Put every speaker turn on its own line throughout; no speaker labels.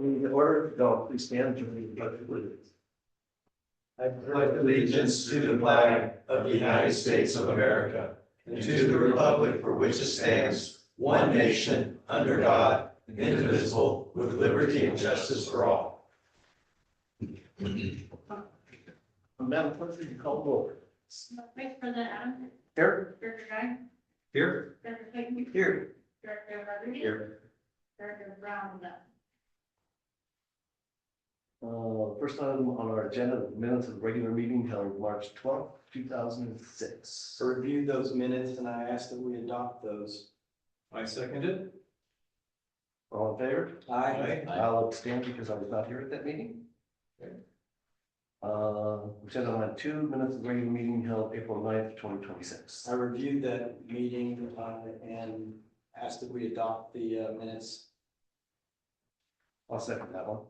In order, no, please stand to the pledge of allegiance.
I pledge allegiance to the flag of the United States of America and to the republic for which it stands, one nation, under God, indivisible, with liberty and justice for all.
Madam Clerk, you call the roll.
Vice President Adams.
Here.
Director Guy.
Here.
Director Clayton.
Here.
Director Rodriguez.
Here.
Director Brown.
First item on our agenda, the minutes of the regular meeting held March 12th, 2006.
I reviewed those minutes and I asked that we adopt those.
I second it.
All in favor?
Aye.
I'll abstain because I was not here at that meeting.
Okay.
Agenda item 2, minutes of the regular meeting held April 9th, 2026.
I reviewed that meeting and asked that we adopt the minutes.
I'll second that one.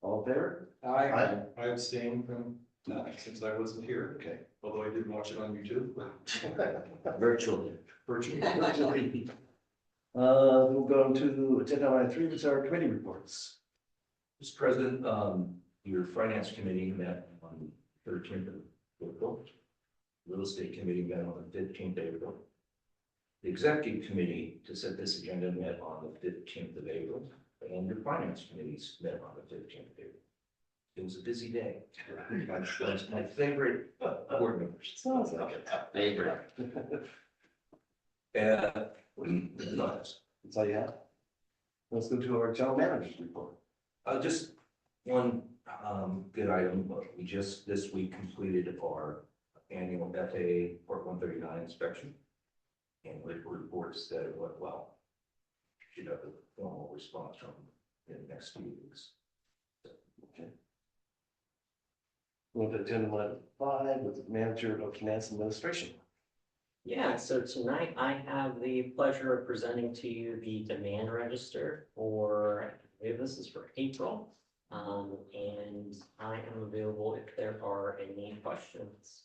All in favor?
Aye.
I abstained from that since I wasn't here,
Okay.
although I did watch it on YouTube.
Virtually.
Virtually.
We'll go to agenda item 3, which are committee reports.
Mr. President, your finance committee met on 13th of April. Real estate committee met on the 15th of April. The executive committee to set this agenda met on the 15th of April, and your finance committees met on the 15th of April. It was a busy day. That's my favorite board members.
Sounds like it.
Favorite. Nice.
That's all you have? Let's go to our general manager's report.
Just one good item. We just this week completed our annual FAA Port 139 inspection. And it reports that it went well. Should have a formal response from in the next few weeks.
Okay. We'll go to agenda item 5 with the manager of finance and administration.
Yeah, so tonight I have the pleasure of presenting to you the demand register for, I believe this is for April. And I am available if there are any questions.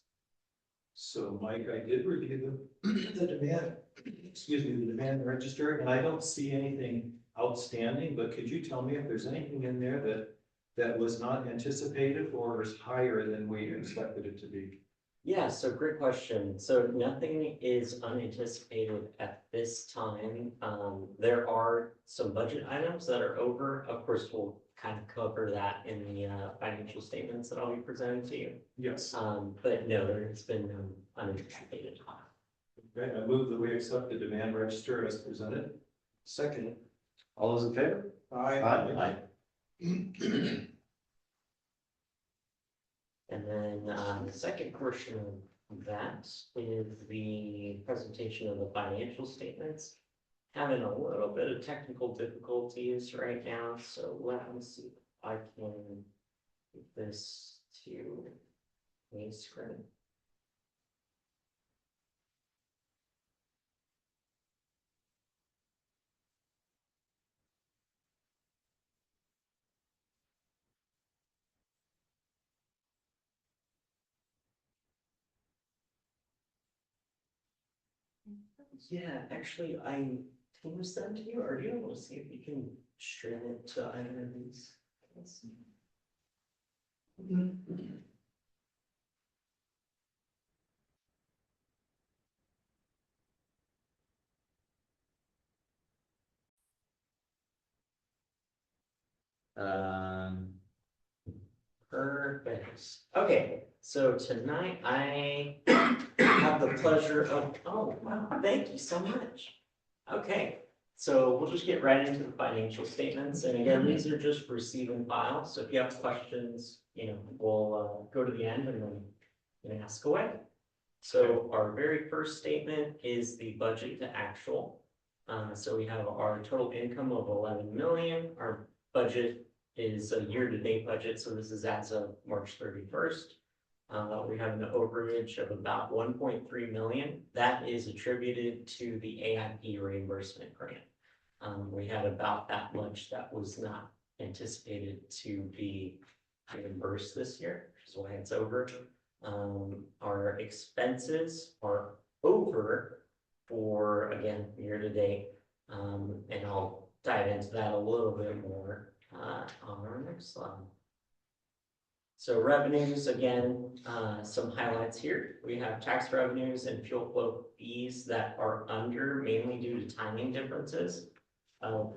So Mike, I did review the demand, excuse me, the demand register, and I don't see anything outstanding, but could you tell me if there's anything in there that was not anticipated or is higher than we expected it to be?
Yeah, so great question. So nothing is unanticipated at this time. There are some budget items that are over. Of course, we'll kind of cover that in the financial statements that I'll be presenting to you.
Yes.
But no, there has been no unanticipated.
Okay, I move that we accept the demand register as presented.
Second.
All those in favor?
Aye.
And then the second portion of that is the presentation of the financial statements. Having a little bit of technical difficulties right now, so let me see if I can get this to a screen. Yeah, actually, I can send to you, or do you want to see if you can stream it to either of these? Let's see. Perfect. Okay, so tonight I have the pleasure of, oh, wow, thank you so much. Okay, so we'll just get right into the financial statements. And again, these are just receive and file. So if you have questions, we'll go to the end and then you can ask away. So our very first statement is the budget to actual. So we have our total income of 11 million. Our budget is a year-to-date budget, so this is as of March 31st. We have an overage of about 1.3 million. That is attributed to the AIP reimbursement grant. We had about that much that was not anticipated to be reimbursed this year, which is why it's over. Our expenses are over for, again, year-to-date. And I'll dive into that a little bit more, on our next slide. So revenues, again, some highlights here. We have tax revenues and fuel flow fees that are under mainly due to timing differences.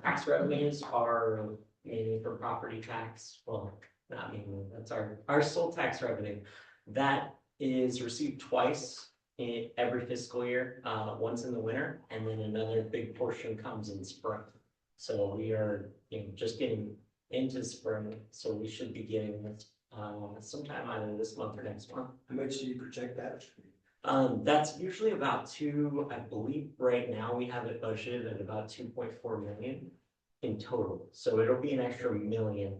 Tax revenues are mainly for property tax, well, not mainly, that's our sole tax revenue. That is received twice in every fiscal year, once in the winter, and then another big portion comes in spring. So we are, just getting into spring, so we should be getting this, sometime either this month or next month.
How much do you project that?
That's usually about I believe right now we have it budgeted at about 2.4 million in total. So it'll be an extra million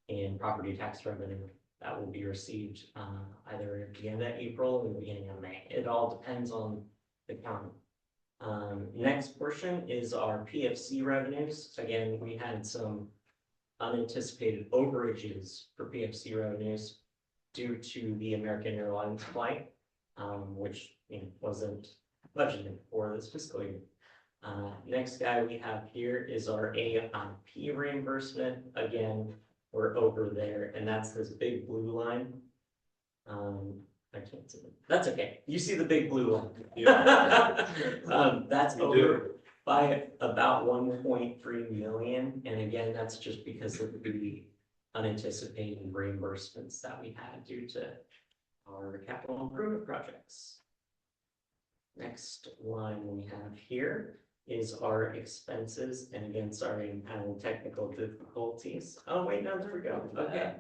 in property tax revenue that will be received, either at the end of April or the beginning of May. It all depends on the county. Next portion is our PFC revenues. Again, we had some unanticipated overages for PFC revenues due to the American Airlines flight, which wasn't budgeted for this fiscal year. Next guy we have here is our AIP reimbursement. Again, we're over there, and that's this big blue line. I can't see it. That's okay. You see the big blue line. That's
You
over
do.
by about 1.3 million. And again, that's just because of the unanticipated reimbursements that we had due to our capital improvement projects. Next line we have here is our expenses. And again, sorry, I'm having technical difficulties. Oh, wait, no, there we go. Okay.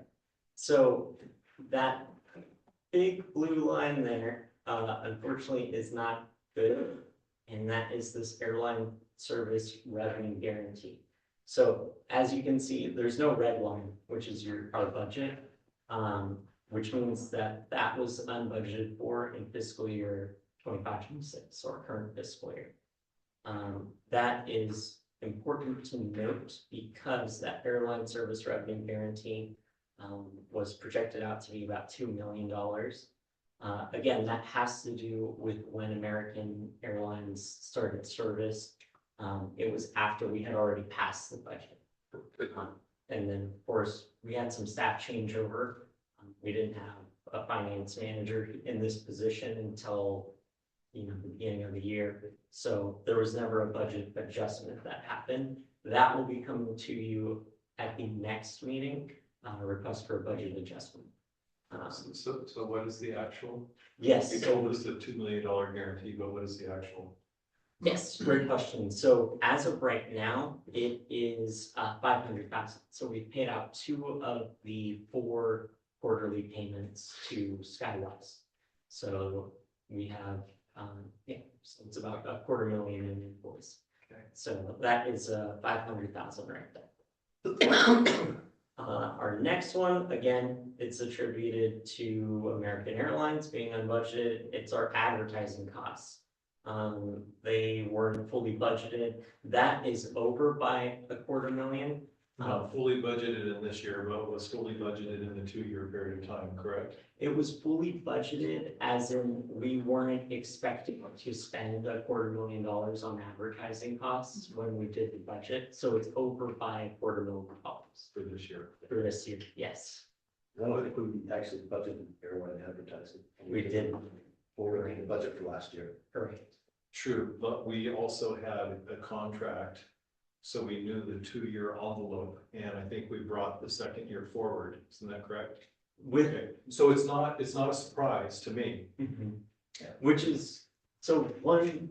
So that big blue line there, unfortunately is not good. And that is this airline service revenue guarantee. So as you can see, there's no red line, which is our budget, which means that that was unbudgeted for in fiscal year 25-26, or current fiscal year. That is important to note because that airline service revenue guarantee was projected out to be about $2 million. Again, that has to do with when American Airlines started service. It was after we had already passed the budget. And then, of course, we had some staff changeover. We didn't have a finance manager in this position until the beginning of the year. So there was never a budget adjustment that happened. That will be coming to you at the next meeting, a request for a budget adjustment.
So what is the actual?
Yes.
You told us the $2 million guarantee, but what is the actual?
Yes, great question. So as of right now, it is 500,000. So we've paid out 2 of the 4 quarterly payments to Skywise. So we have, so it's about $250,000 in invoice.
Okay.
So that is 500,000 right there. Our next one, again, it's attributed to American Airlines being unbudgeted. It's our advertising costs. They weren't fully budgeted. That is over by $250,000.
Not fully budgeted in this year, but was fully budgeted in the 2-year period of time, correct?
It was fully budgeted, as in we weren't expecting to spend $250,000 on advertising costs when we did the budget. So it's over by $250,000
For this year.
for this year. Yes,
I don't think we actually budgeted airline advertising.
we did.
Or in the budget for last year.
Correct.
True, but we also had a contract, so we knew the 2-year envelope, and I think we brought the 2nd year forward. Isn't that correct?
With
Okay, so it's not a surprise to me.
which is, so one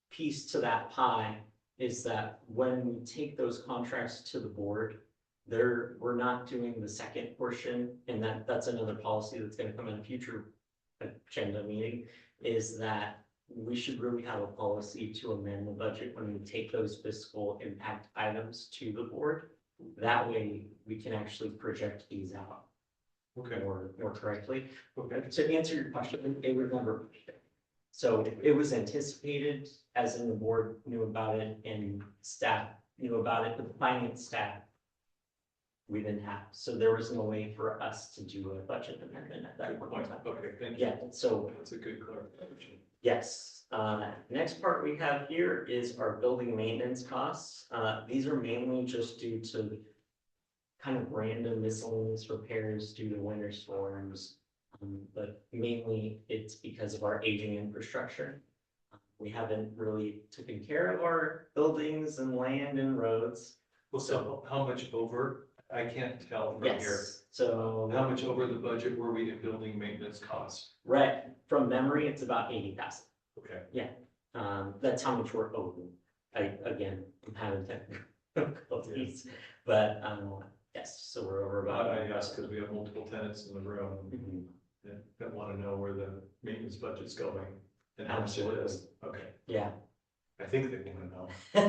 piece to that pie is that when we take those contracts to the board, we're not doing the second portion, and that's another policy that's gonna come in a future agenda meeting, is that we should really have a policy to amend the budget when we take those fiscal impact items to the board. That way, we can actually project these out
Okay.
more correctly.
Okay.
To answer your question, it was never. So it was anticipated, as in the board knew about it and staff knew about it, but the finance staff we didn't have. So there was no way for us to do a budget amendment at that point in time.
Okay, thank you.
Yeah, so
That's a good clarification.
yes, Next part we have here is our building maintenance costs. These are mainly just due to kind of random miscellaneous repairs due to winter storms. But mainly it's because of our aging infrastructure. We haven't really taken care of our buildings and land and roads.
Well, so how much over, I can't tell from here.
Yes, so.
How much over the budget were we in building maintenance costs?
Right, from memory, it's about 80,000.
Okay.
That's how much we're over. Again, I'm having technical difficulties, but, yes, so we're over about.
I asked because we have multiple tenants in the room
Mhm.
that want to know where the maintenance budget's going and how much it is. Okay,
Yeah.
I think they want to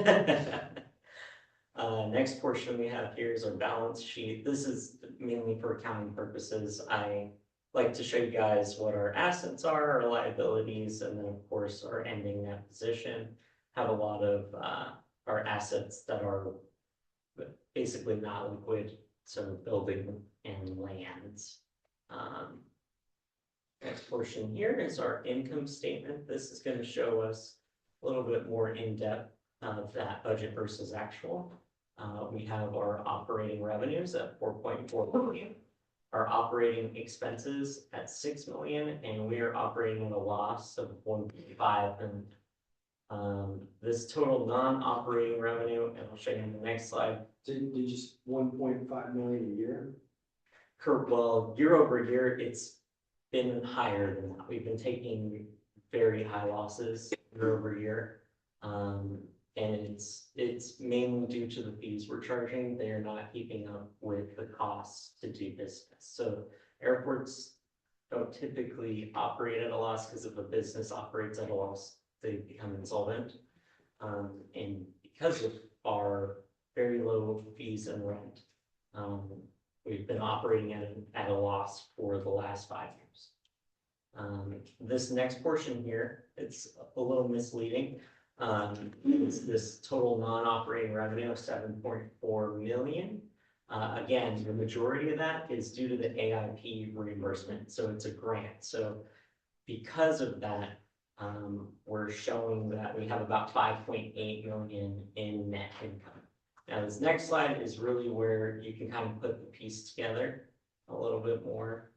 know.
Next portion we have here is our balance sheet. This is mainly for accounting purposes. I like to show you guys what our assets are, our liabilities, and then of course our ending net position. Have a lot of our assets that are basically not liquid, so building and lands. Next portion here is our income statement. This is going to show us a little bit more in depth of that budget versus actual. We have our operating revenues at 4.4 million, our operating expenses at 6 million, and we are operating at a loss of 1.5. And this total non-operating revenue, and I'll show you in the next slide.
Did you just 1.5 million a year?
Well, year over year, it's been higher than that. We've been taking very high losses year over year. And it's mainly due to the fees we're charging. They are not keeping up with the costs to do business. So airports don't typically operate at a loss because if a business operates at a loss, they become insolvent. And because of our very low fees and rent, we've been operating at a loss for the last 5 years. This next portion here, it's a little misleading. It's this total non-operating revenue of 7.4 million. Again, the majority of that is due to the AIP reimbursement, so it's a grant. So because of that, we're showing that we have about 5.8 million in net income. Now, this next slide is really where you can kind of put the piece together a little bit more.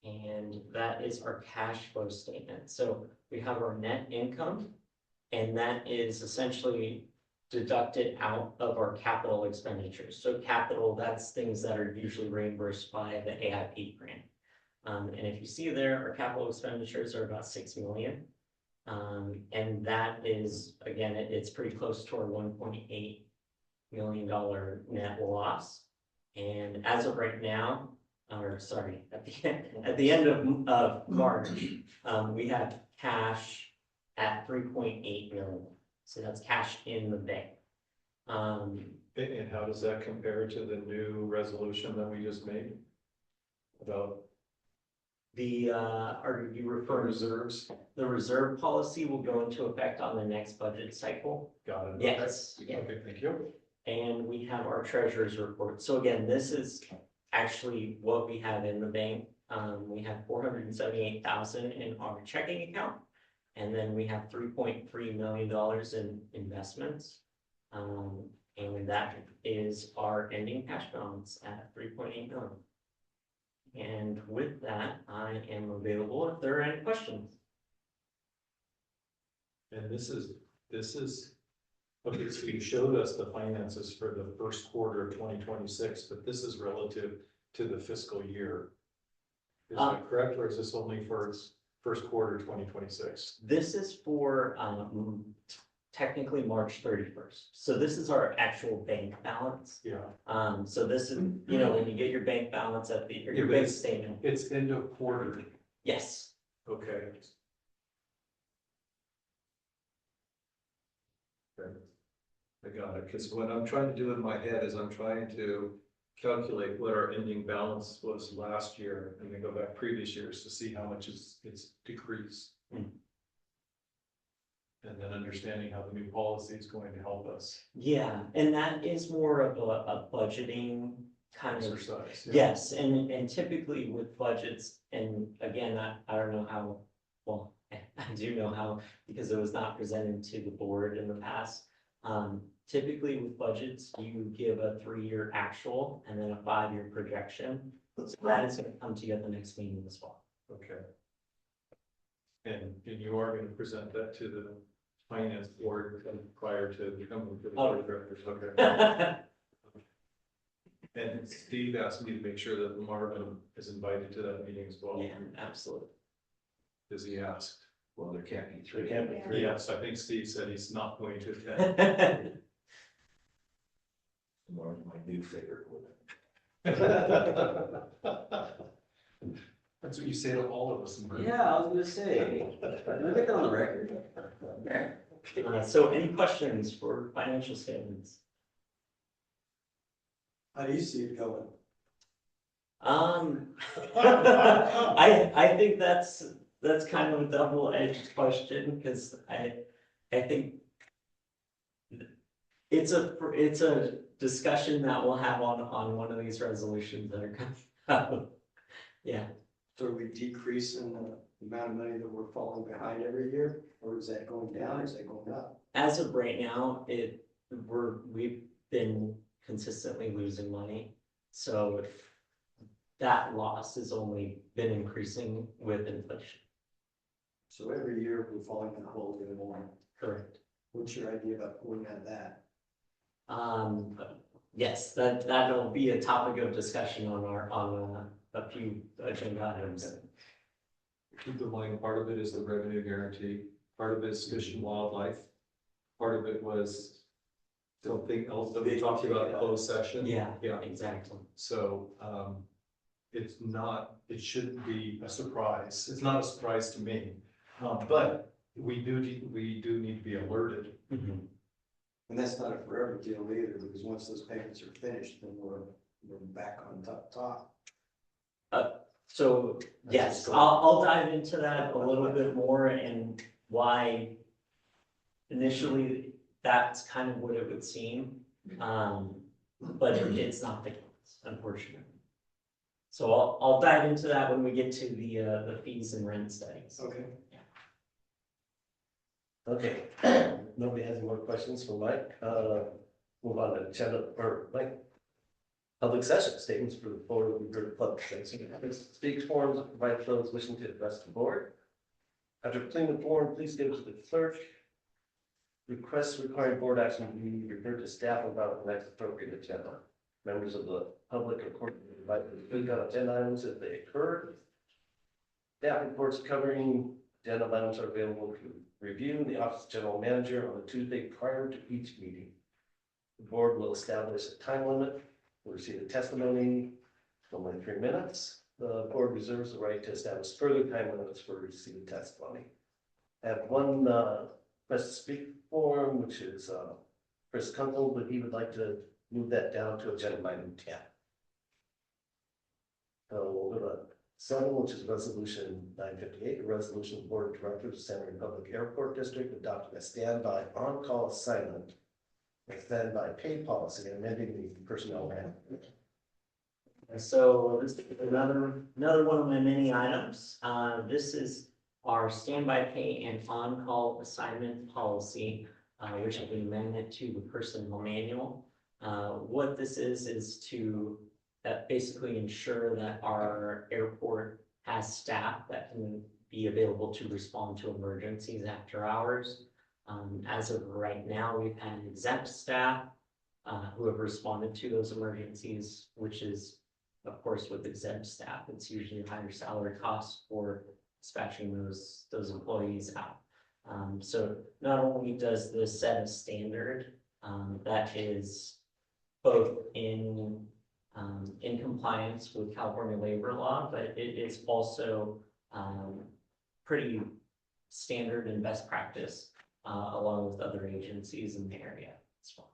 And that is our cash flow statement. So we have our net income, and that is essentially deducted out of our capital expenditures. So capital, that's things that are usually reimbursed by the AIP grant. And if you see there, our capital expenditures are about 6 million. And that is, again, it's pretty close to our $1.8 million net loss. And as of right now, or sorry, at the end of March, we have cash at 3.8 million. So that's cash in the bank.
And how does that compare to the new resolution that we just made? About
Are you referring to
reserves?
the reserve policy will go into effect on the next budget cycle?
Got it.
Yes.
Okay, okay, thank you.
And we have our treasurer's report. So again, this is actually what we have in the bank. We have 478,000 in our checking account. And then we have $3.3 million in investments. And that is our ending cash balance at 3.8 million. And with that, I am available if there are any questions.
And this is, okay, so you showed us the finances for the first quarter of 2026, but this is relative to the fiscal year. Is that correct, or is this only for first quarter 2026?
This is for technically March 31st. So this is our actual bank balance.
Yeah,
So this is, you know, when you get your bank balance at the, or your bank statement.
it's end of quarter,
Yes.
okay. Okay. I got it, because what I'm trying to do in my head is I'm trying to calculate what our ending balance was last year, and then go back previous years to see how much it's decreased.
Mm.
And then understanding how the new policy is going to help us.
Yeah, and that is more of a budgeting kind of.
Exercise.
Yes, and typically with budgets, and again, I don't know how, well, I do know how, because it was not presented to the board in the past. Typically with budgets, you give a 3-year actual and then a 5-year projection. So that is gonna come to you at the next meeting as well.
Okay. And you are gonna present that to the finance board prior to coming to the board of directors, okay? And Steve asked me to make sure that Marvin is invited to that meeting as well.
Yeah, absolutely.
Does he ask?
Well, there can't be
There
three.
can't be three.
Yes, I think Steve said he's not going to attend.
More my new favorite word.
That's what you say to all of us.
Yeah, I was gonna say, did I get that on the record?
So any questions for financial statements?
How do you see it going?
I think that's kind of a double-edged question, because I think it's a discussion that we'll have on one of these resolutions that are coming up. Yeah,
So are we decreasing the amount of money that we're falling behind every year, or is that going down, or is that going up?
as of right now, we've been consistently losing money. So that loss has only been increasing with inflation.
So every year we're falling behind a little bit more.
Correct.
What's your idea about pulling out of that?
Yes, that'll be a topic of discussion on a few agenda items.
Keep in mind, part of it is the revenue guarantee, part of it is fish and wildlife. Part of it was something else that we talked about in closed session.
Yeah,
Yeah.
exactly.
So, it shouldn't be a surprise. It's not a surprise to me. But we do need to be alerted.
Mhm.
And that's not a forever deal either, because once those payments are finished, then we're back on top.
So, yes, I'll dive into that a little bit more and why initially that's kind of what it would seem. But it's not the case, unfortunately. So I'll dive into that when we get to the fees and rent studies.
Okay.
Okay, nobody has any more questions for Mike, move on to agenda, or Mike. Public session statements for the board will be heard in public session. Speaks forms and provide those wishing to address the board. After completing the form, please give it to the clerk. Requests requiring board action will be referred to staff about the next appropriate agenda. Members of the public are invited to speak on agenda items if they occur. Staff reports covering agenda items are available to review in the office of general manager on the Tuesday prior to each meeting. The board will establish a time limit for receipt of testimony, only 3 minutes. The board reserves the right to establish further time limits for receipt of testimony. I have one request to speak form, which is Chris Kunkel, but he would like to move that down to agenda item 10. So we'll go to 7, which is resolution 958, a resolution of the board of directors of San Marino Public Airport District adopting a standby on-call assignment and standby pay policy and amending the personnel manual.
So this is another one of my many items. This is our standby pay and on-call assignment policy, which has been amended to the personnel manual. What this is to basically ensure that our airport has staff that can be available to respond to emergencies after hours. As of right now, we've had exempt staff who have responded to those emergencies, which is, of course, with exempt staff, it's usually a higher salary cost for dispatching those employees out. So not only does this set a standard that is both in compliance with California labor law, but it is also pretty standard and best practice along with other agencies in the area as well.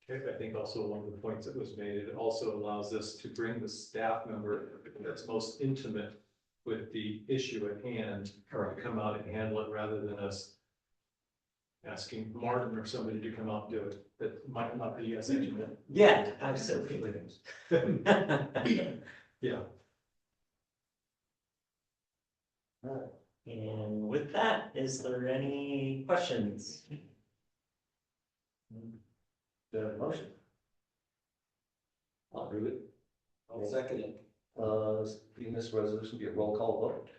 Okay, I think also one of the points that was made, it also allows us to bring the staff member that's most intimate with the issue at hand to come out and handle it rather than us asking Martin or somebody to come out and do it, that might not be as engineered.
Yeah, absolutely.
Yeah.
And with that, is there any questions?
Do you have a motion?
I'll do it. I'll second it.
Being this resolution, be a roll call vote.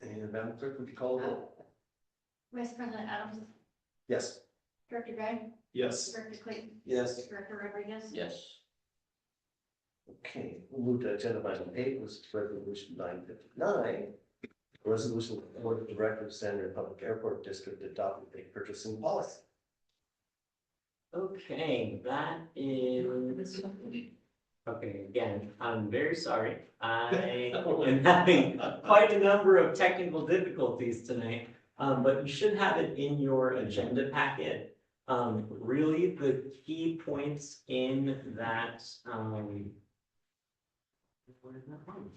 And Madam Clerk, would you call the roll?
Vice President Adams,
Yes.
Director Guy,
Yes.
Director Clayton,
Yes.
Director Rodriguez.
Yes.
Okay, we'll move to agenda item 8, was resolution 959. A resolution of the Board of Directors, San Public Airport District adopted a purchasing policy.
Okay, that is. Okay, again, I'm very sorry. I am having quite a number of technical difficulties tonight. But you should have it in your agenda packet. Really, the key points in that, where is that from?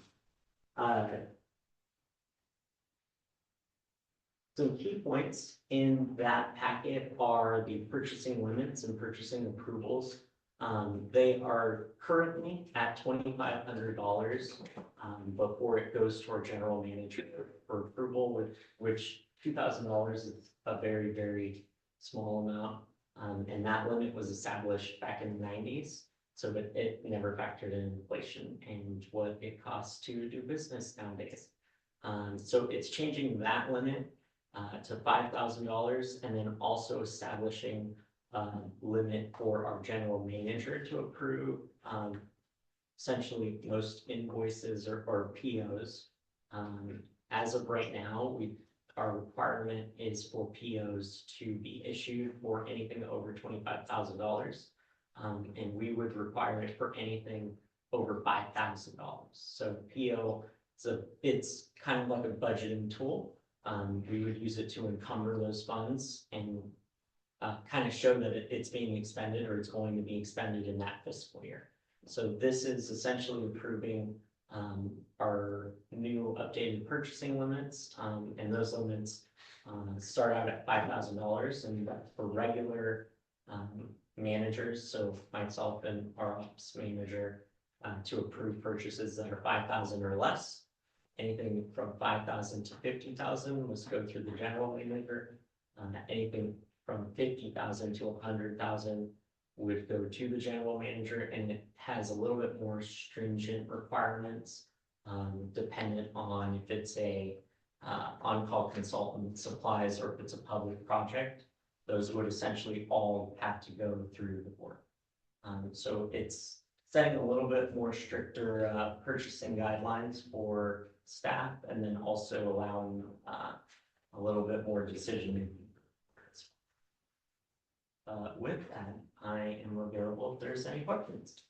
Some key points in that packet are the purchasing limits and purchasing approvals. They are currently at $2,500 before it goes to our general manager for approval, which $2,000 is a very, very small amount. And that limit was established back in the 90s, so that it never factored in inflation and what it costs to do business nowadays. So it's changing that limit to $5,000 and then also establishing limit for our general manager to approve essentially most invoices or POs. As of right now, our requirement is for POs to be issued for anything over $25,000. And we would require it for anything over $5,000. So PO, it's kind of like a budgeting tool. We would use it to encumber those funds and kind of show that it's being expended or it's going to be expended in that fiscal year. So this is essentially approving our new updated purchasing limits, and those limits start out at $5,000, and that's for regular managers, so myself and our ops manager, to approve purchases that are $5,000 or less. Anything from $5,000 to $50,000 must go through the general manager. Anything from $50,000 to $100,000 would go to the general manager, and it has a little bit more stringent requirements, dependent on if it's a on-call consultant supplies or if it's a public project. Those would essentially all have to go through the board. So it's setting a little bit more stricter purchasing guidelines for staff, and then also allowing a little bit more decision making. With that, I am available if there's any questions.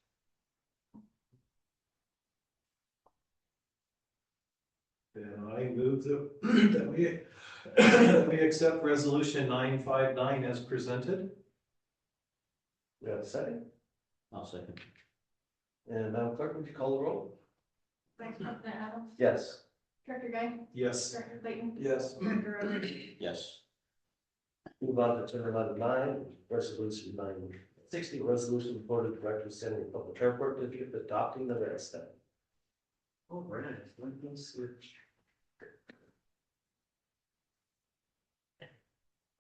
Then I move that we accept resolution 959 as presented.
We have a second?
I'll second.
And Madam Clerk, would you call the roll?
Vice President Adams,
Yes.
Director Guy,
Yes.
Director Clayton,
Yes.
Director Rodriguez.
Yes.
Move on to agenda item 9, resolution 960, resolution of the Board of Directors, San Diego Public Airport District adopting the red study.
All right, let me switch.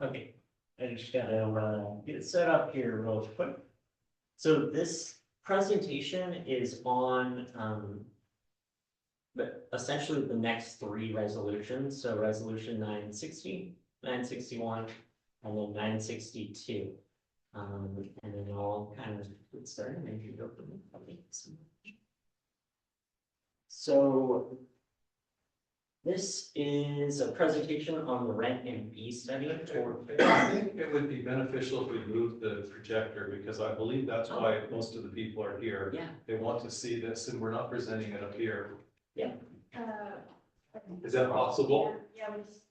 Okay, I just gotta get it set up here real quick. So this presentation is on but essentially the next 3 resolutions. So resolution 960, 961, and then 962. And then I'll kind of get started, maybe go from there. So this is a presentation on the rent and fee study.
I think it would be beneficial if we move the projector, because I believe that's why most of the people are here.
Yeah,
They want to see this, and we're not presenting it up here. Is that possible?
Yeah, we just.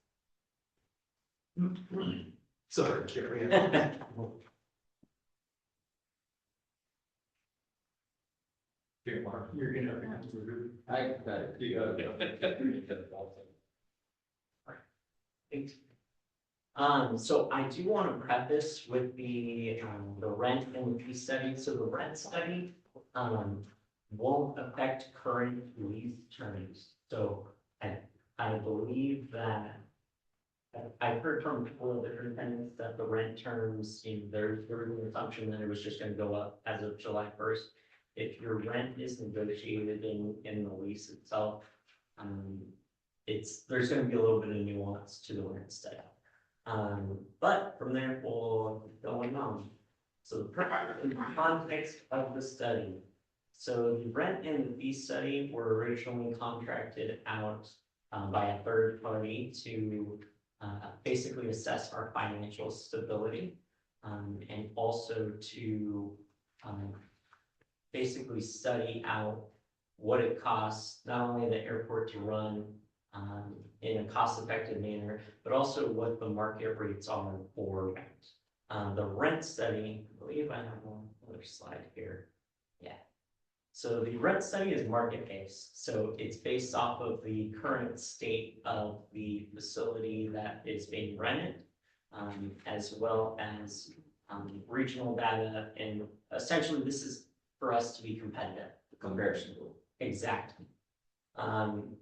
Sorry, Carrie. Here, Mark, you're gonna have to.
I got it.
You got it.
So I do want to preface with the rent and the fee study. So the rent study, won't affect current lease terms. So I believe that I've heard from people, different tenants, that the rent terms, there was an assumption that it was just gonna go up as of July first. If your rent is negotiated in the lease itself, there's gonna be a little bit of nuance to the rent study. But from there, we'll keep going on. So the context of the study. So the rent and the fee study were originally contracted out by a third party to basically assess our financial stability, and also to basically study out what it costs, not only the airport to run in a cost-effective manner, but also what the market rates are for rent. The rent study, I believe I have one other slide here. Yeah. So the rent study is market-based, so it's based off of the current state of the facility that is being rented, as well as regional data, and essentially this is for us to be competitive.
Comparison tool.
Exactly.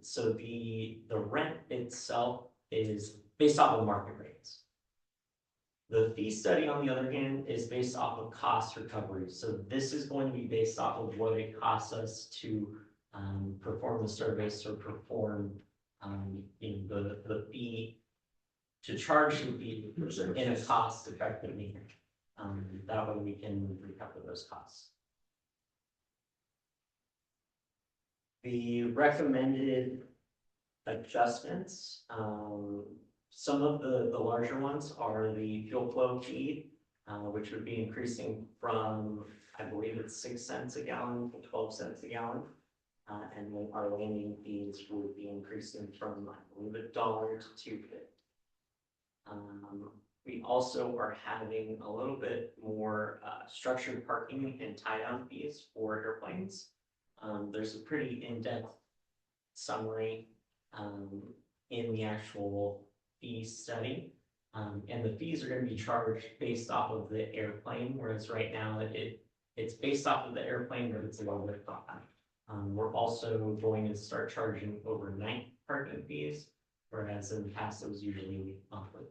So the rent itself is based off of market rates. The fee study, on the other hand, is based off of cost recovery. So this is going to be based off of what it costs us to perform the service or perform the fee, to charge the fee in a cost-effective manner. That way we can recover those costs. The recommended adjustments, some of the larger ones are the fuel flow fee, which would be increasing from, I believe it's 6 cents a gallon to 12 cents a gallon. And then our landing fees would be increasing from, I believe, $1 to $2.50. We also are having a little bit more structured parking and tie-down fees for airplanes. There's a pretty in-depth summary in the actual fee study. And the fees are going to be charged based off of the airplane, whereas right now it's based off of the airplane, but it's a little bit high. We're also going to start charging overnight parking fees, whereas in the past it was usually monthly.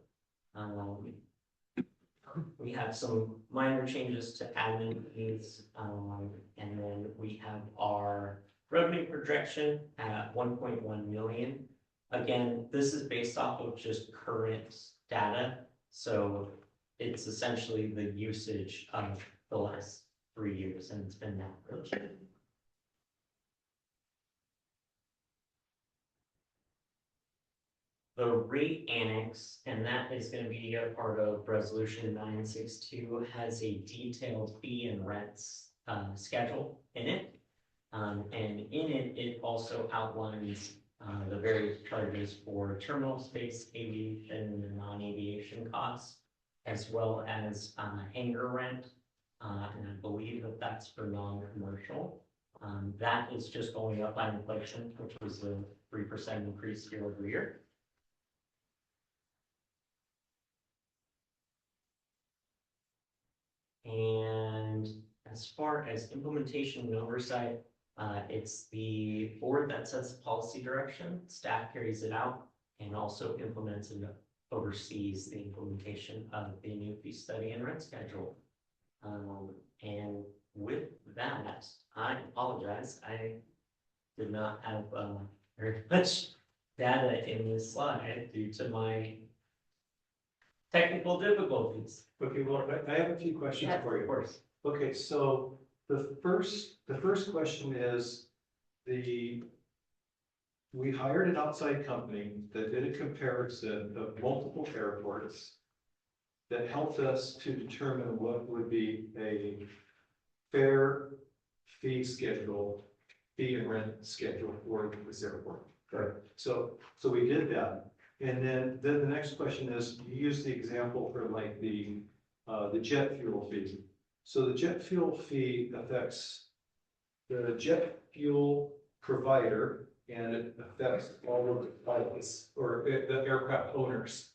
We have some minor changes to admin fees, and then we have our revenue projection at 1.1 million. Again, this is based off of just current data, so it's essentially the usage of the last 3 years, and it's been that really. The rate annex, and that is going to be a part of resolution 962, has a detailed fee and rents schedule in it. And in it, it also outlines the various charges for terminal space, aviation, and non-aviation costs, as well as hangar rent. And I believe that that's for non-commercial. That is just going up by inflation, which was a 3% increase year over year. And as far as implementation and oversight, it's the board that sets the policy direction, staff carries it out, and also implements and oversees the implementation of the new fee study and rent schedule. And with that, I apologize, I did not have very much data in this slide due to my technical difficulties.
Okay, well, I have a few questions for you.
Of course.
Okay, so the first question is we hired an outside company that did a comparison of multiple airports that helped us to determine what would be a fair fee schedule, fee and rent schedule for this airport.
Correct.
So we did that. And then the next question is, you use the example for like the jet fuel fee. So the jet fuel fee affects the jet fuel provider, and it affects all of the pilots or the aircraft owners.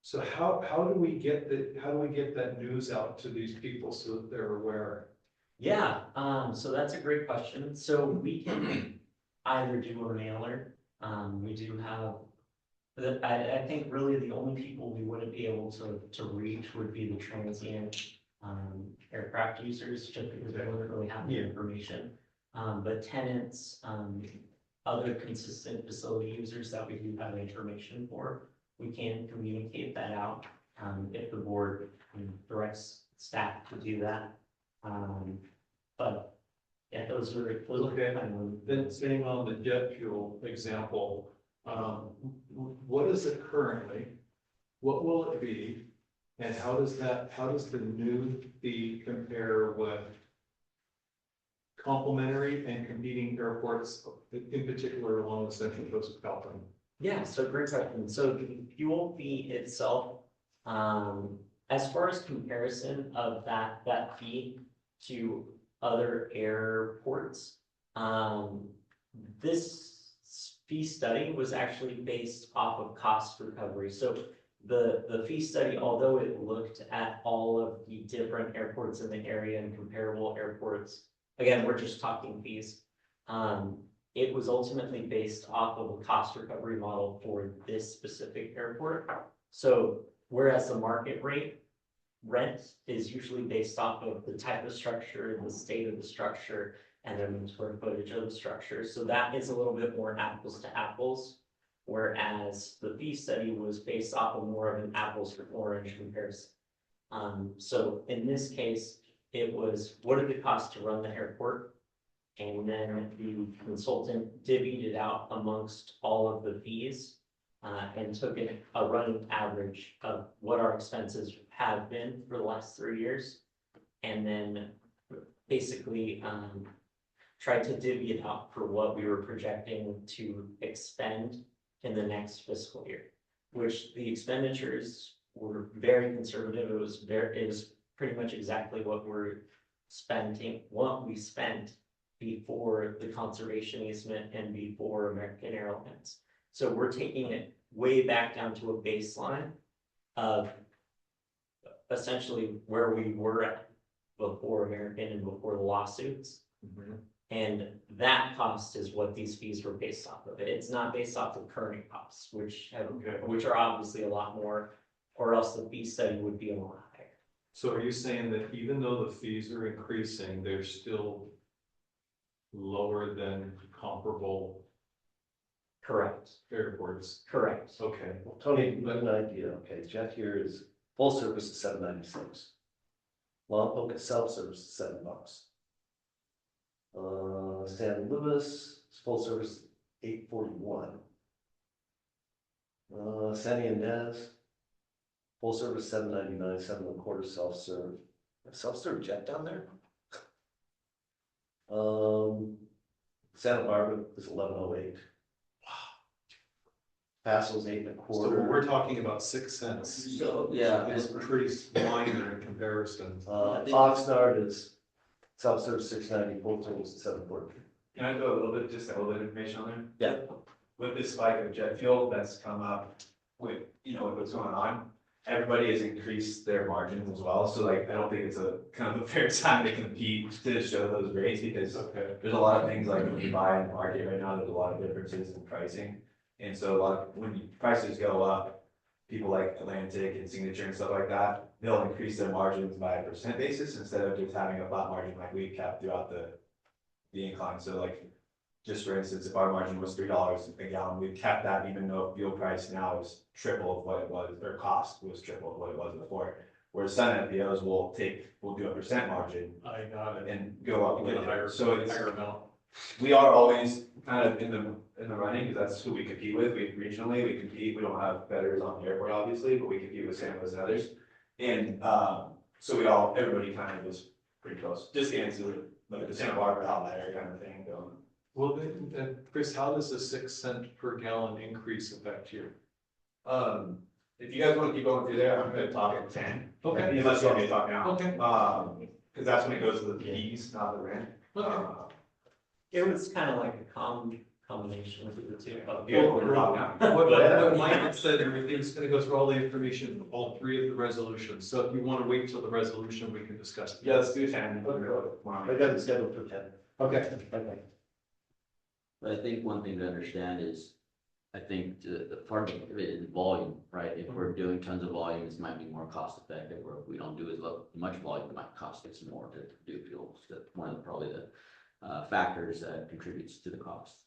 So how do we get that news out to these people so that they're aware?
Yeah, so that's a great question. So we can either do a mailer, we do have. I think really the only people we wouldn't be able to reach would be the transient, aircraft users, just because they wouldn't really have the information. But tenants, other consistent facility users that we do have information for, we can communicate that out, if the board directs staff to do that. But, yeah, those are
Okay.
kind of.
Then staying on the jet fuel example, what is it currently? What will it be? And how does the new fee compare with complementary and competing airports, in particular along the central coast of California?
Yeah, so great question. So the fuel fee itself, as far as comparison of that fee to other airports, this fee study was actually based off of cost recovery. So the fee study, although it looked at all of the different airports in the area and comparable airports, again, we're just talking fees. It was ultimately based off of a cost recovery model for this specific airport. So whereas the market rent is usually based off of the type of structure, the state of the structure, and then the square footage of the structure. So that is a little bit more apples to apples. Whereas the fee study was based off of more of an apples to orange comparison. So in this case, it was, what did it cost to run the airport? And then the consultant divvied it out amongst all of the fees, and took a running average of what our expenses have been for the last 3 years. And then basically, tried to divvy it out for what we were projecting to expend in the next fiscal year, which the expenditures were very conservative. It was pretty much exactly what we spent before the conservation easement and before American Airlines. So we're taking it way back down to a baseline of essentially where we were at before American and before the lawsuits. And that cost is what these fees were based off of. It's not based off of current costs, which are obviously a lot more, or else the fee study would be a lot higher.
So are you saying that even though the fees are increasing, they're still lower than comparable
Correct,
airports?
correct.
Okay.
Well, Tony, you have an idea, okay, Jet here is full service is $7.96. Lompoc is self-service is $7. San Luis is full service $8.41. San Ynez, full service $7.99, $7.25 self-serve. Self-serve jet down there? Santa Barbara is $11.08. Passo's $8.25.
So we're talking about 6 cents.
So, yeah.
It's pretty minor in comparison.
Oxnard is self-serve $6.90, full service $7.40.
Can I go a little bit, just a little bit of information on there?
Yeah.
With this spike of jet fuel that's come up with, with what's going on, everybody has increased their margins as well, so like, I don't think it's a kind of a fair time to compete to show those rates, because there's a lot of things like when you buy in the market right now, there's a lot of differences in pricing. And so when prices go up, people like Atlantic and Signature and stuff like that, they'll increase their margins by a percent basis instead of just having a flat margin like we kept throughout the incline. So like, just for instance, if our margin was $3 a gallon, we've kept that even though fuel price now is triple of what it was, or cost was triple of what it was before. Whereas some FBOs will do a percent margin
I got it.
and go up with
Get a higher,
it. So it's,
higher amount.
we are always kind of in the running, because that's who we compete with. We compete, we don't have bettors on the airport, obviously, but we compete with San Luis and others. And, so everybody kind of was pretty close, just to answer like the Santa Barbara outlier kind of thing going.
Well, then, Chris, how does a 6 cent per gallon increase affect you?
If you guys want to keep going through there, I'm gonna talk at 10.
Okay.
Unless you want me to talk now.
Okay.
Because that's when it goes to the fees, not the rent.
Okay.
It was kind of like combination of the two.
What Mike had said, everything's gonna go through all the information, for all three of the resolutions, so if you wanna wait till the resolution, we can discuss.
Yeah, let's do 10.
I got it scheduled for 10.
Okay.
Okay.
But I think one thing to understand is, I think the part of it is volume, right? If we're doing tons of volume, this might be more cost effective, or if we don't do as much volume, it might cost us more to do fuel. So that's one of probably the factors that contributes to the cost.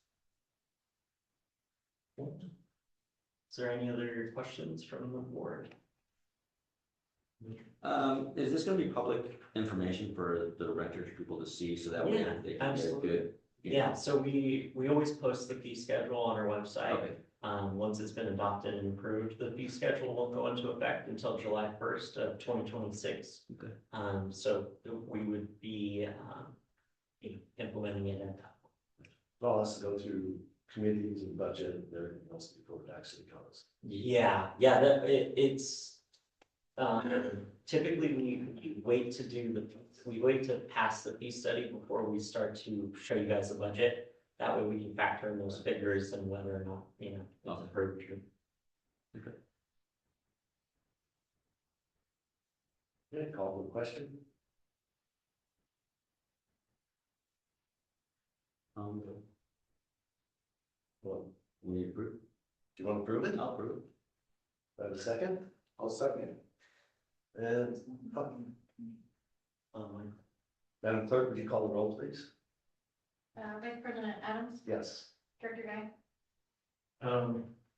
Is there any other questions from the board?
Is this gonna be public information for the renters, people to see, so that way
Yeah,
they can get
absolutely.
good?
Yeah, so we always post the fee schedule on our website.
Okay,
Once it's been adopted and approved, the fee schedule won't go into effect until July 1st of 2026.
Okay.
So we would be, implementing it at that point.
It all has to go through committees and budget and everything else before it actually comes.
Yeah, it's, typically we wait to pass the fee study before we start to show you guys the budget. That way we can factor in those figures and whether or not, it's approved.
Okay, call the question. Well,
we approve.
do you want to prove it?
I'll approve.
Have a second?
I'll second it.
And, Madam Clerk, would you call the roll, please?
Vice President Adams,
Yes.
Director Guy,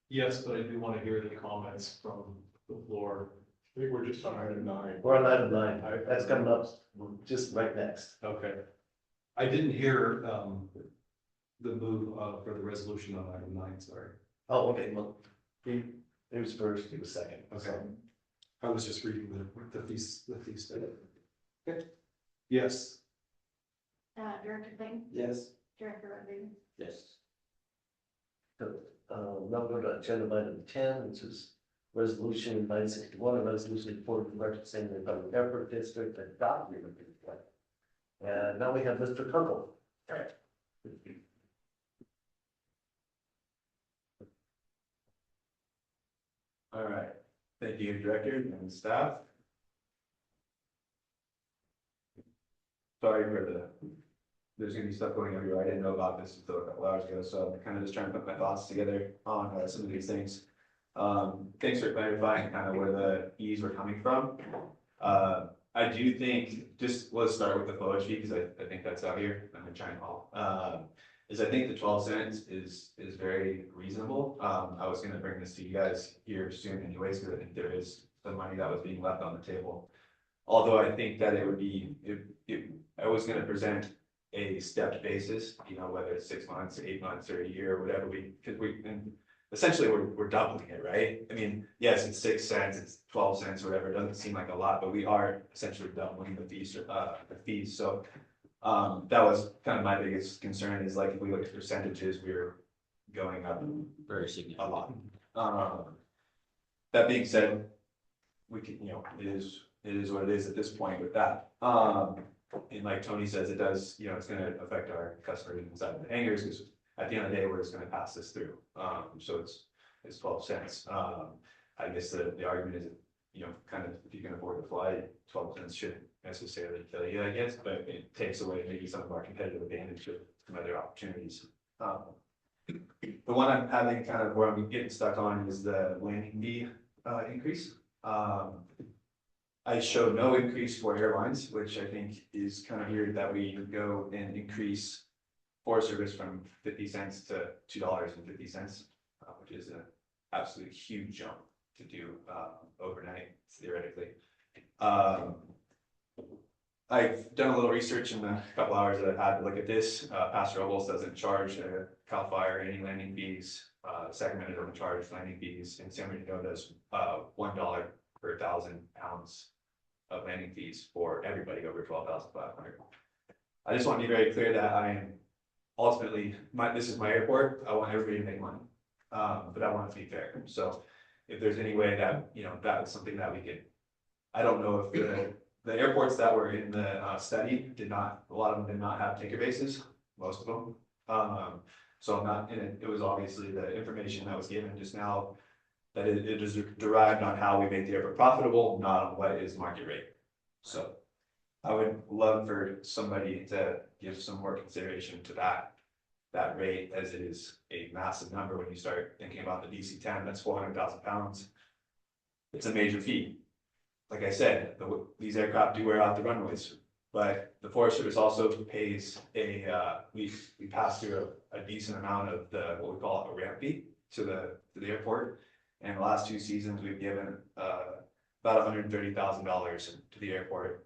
Yes, but I do wanna hear the comments from the floor. I think we're just on item 9.
We're on item 9. That's coming up just right next.
Okay. I didn't hear, the move, for the resolution on item 9, sorry.
Oh, okay, well, he was first, he was second.
Okay. I was just reading the fee study. Okay. Yes.
Director Clayton,
Yes.
Director Rodriguez.
Yes.
Now go to agenda item 10, which is resolution 961, a resolution for the representing the Public Airport District and document. And now we have Mr. Kunkel.
All right, thank you, Director and staff. Sorry for there's gonna be stuff going everywhere. I didn't know about this until a couple hours ago, so I'm kind of just trying to put my thoughts together on some of these things. Thanks for clarifying kind of where the fees were coming from. I do think, just let's start with the flowage fee, because I think that's out here, I'm gonna try and all. Is I think the 12 cents is very reasonable. I was gonna bring this to you guys here soon anyways, because I think there is some money that was being left on the table. Although I think that it would be, I was gonna present a stepped basis, whether it's 6 months, 8 months, or a year, or whatever because essentially we're doubling it, right? I mean, yes, it's 6 cents, it's 12 cents, whatever, it doesn't seem like a lot, but we are essentially doubling the fees, so. That was kind of my biggest concern is like, if we look at percentages, we're going up
Very significant.
a lot. That being said, we can, it is what it is at this point with that. And like Tony says, it does, it's gonna affect our customers inside of the hangars, because at the end of the day, we're just gonna pass this through. So it's 12 cents. I guess the argument is, kind of, if you can afford to fly, 12 cents shouldn't necessarily kill you, I guess, but it takes away maybe some of our competitive advantage of some other opportunities. The one I'm having kind of where I'm getting stuck on is the landing fee increase. I showed no increase for airlines, which I think is kind of weird that we go and increase Forest Service from 50 cents to $2.50, which is an absolute huge jump to do overnight, theoretically. I've done a little research in the couple hours that I've had to look at this. Pastor Robles doesn't charge CAL FIRE any landing fees. Sacramento doesn't charge landing fees, and San Bernardino does $1 per 1,000 pounds of landing fees for everybody over 12,500. I just want to be very clear that I am ultimately, this is my airport. I want everybody to make money, but I want it to be fair. So if there's any way that, that is something that we could, I don't know if the airports that were in the study a lot of them did not have tinker bases, most of them. So I'm not, and it was obviously the information that was given just now, that it is derived on how we make the airport profitable, not on what is market rate. So I would love for somebody to give some more consideration to that rate, as it is a massive number when you start thinking about the DC-10, that's 400,000 pounds. It's a major feat. Like I said, these aircraft do wear out the runways, but the Forest Service also pays we pass through a decent amount of what we call a ramp fee to the airport. And the last 2 seasons, we've given about $130,000 to the airport,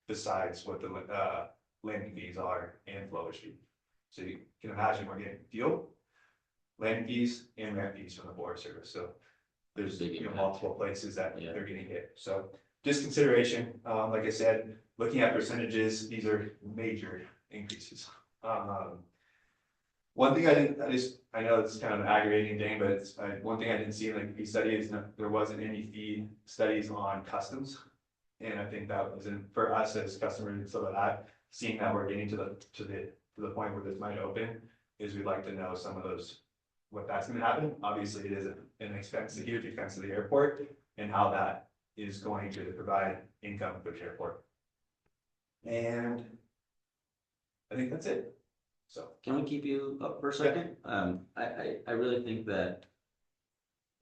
besides what the landing fees are and flowage fee. So you can imagine we're getting fuel, landing fees, and ramp fees from the Forest Service. So there's multiple places that they're getting hit. So just consideration, like I said, looking at percentages, these are major increases. One thing I know it's kind of an aggravating thing, but one thing I didn't see in the fee study is there wasn't any fee studies on customs. And I think that wasn't for us as customers and stuff like that, seeing that we're getting to the point where this might open, is we'd like to know some of those, what that's gonna happen. Obviously, it is an expense, a huge expense to the airport, and how that is going to provide income for the airport. And I think that's it. So.
Can we keep you up for a second? I really think that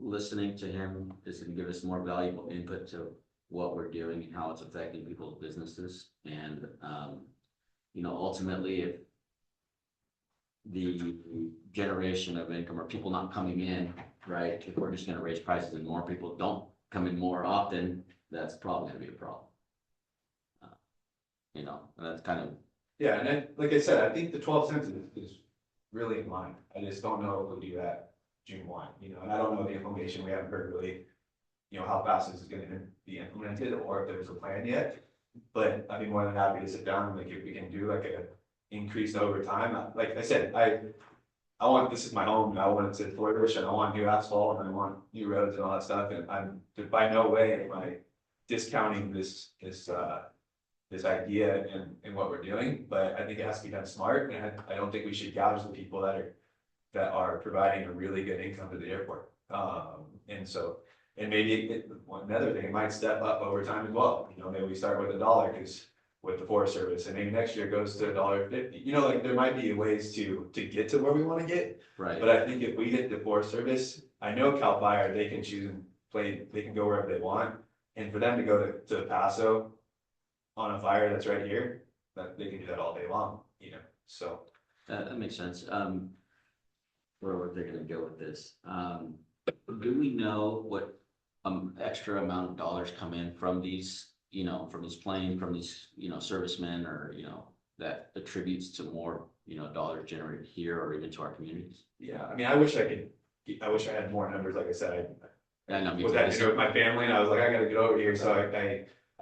listening to him is gonna give us more valuable input to what we're doing and how it's affecting people's businesses. And, ultimately, if the generation of income or people not coming in, right, if we're just gonna raise prices and more people don't come in more often, that's probably gonna be a problem. And that's kind of.
Yeah, and like I said, I think the 12 cents is really in line. I just don't know if we'll do that June 1, and I don't know the information. We haven't heard really, how fast this is gonna be implemented, or if there's a plan yet. But I'd be more than happy to sit down and if we can do like a increase over time. Like I said, I want, this is my home, and I want it to flourish, and I want new asphalt, and I want new roads and all that stuff, and I'm by no way am I discounting this idea and what we're doing, but I think it has to be done smart, and I don't think we should gouge the people that are providing a really good income to the airport. And maybe another thing, it might step up over time as well. Maybe we start with $1 because with the Forest Service, and maybe next year it goes to $1.50. Like there might be ways to get to where we want to get.
Right.
But I think if we get the Forest Service, I know CAL FIRE, they can choose and play, they can go wherever they want. And for them to go to Paso on a fire that's right here, that they can do that all day long, so.
That makes sense. Where they're gonna go with this. Do we know what extra amount of dollars come in from these, from this plane, from these, servicemen, or, that attributes to more, dollars generated here or even to our communities?
Yeah, I mean, I wish I had more numbers, like I said.
I know, me
Was
too.
that dinner with my family, and I was like, I gotta get over here, so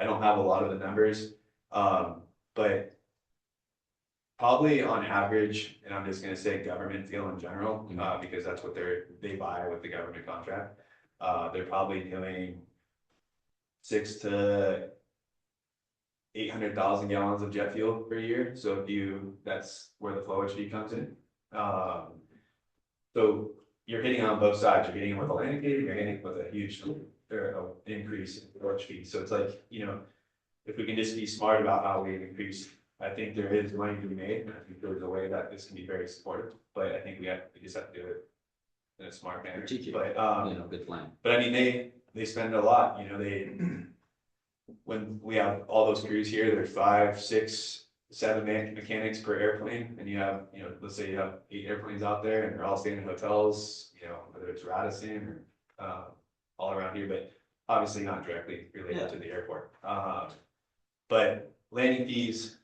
I don't have a lot of the numbers. But probably on average, and I'm just gonna say government deal in general, because that's what they buy with the government contract. They're probably doing 600,000 to 800,000 gallons of jet fuel per year. So that's where the flowage fee comes in. So you're hitting on both sides. You're hitting with a landing fee, you're hitting with a huge increase in flowage fee. So it's like, if we can just be smart about how we increase, I think there is money to be made. And I think there's a way that this can be very supportive, but I think we just have to do it in a smart manner. But,
good plan.
But I mean, they spend a lot, when we have all those crews here, there's 5, 6, 7 mechanics per airplane, and you have, let's say you have 8 airplanes out there, and they're all staying in hotels, whether it's Radisson or all around here, but obviously not directly related to the airport. But landing fees,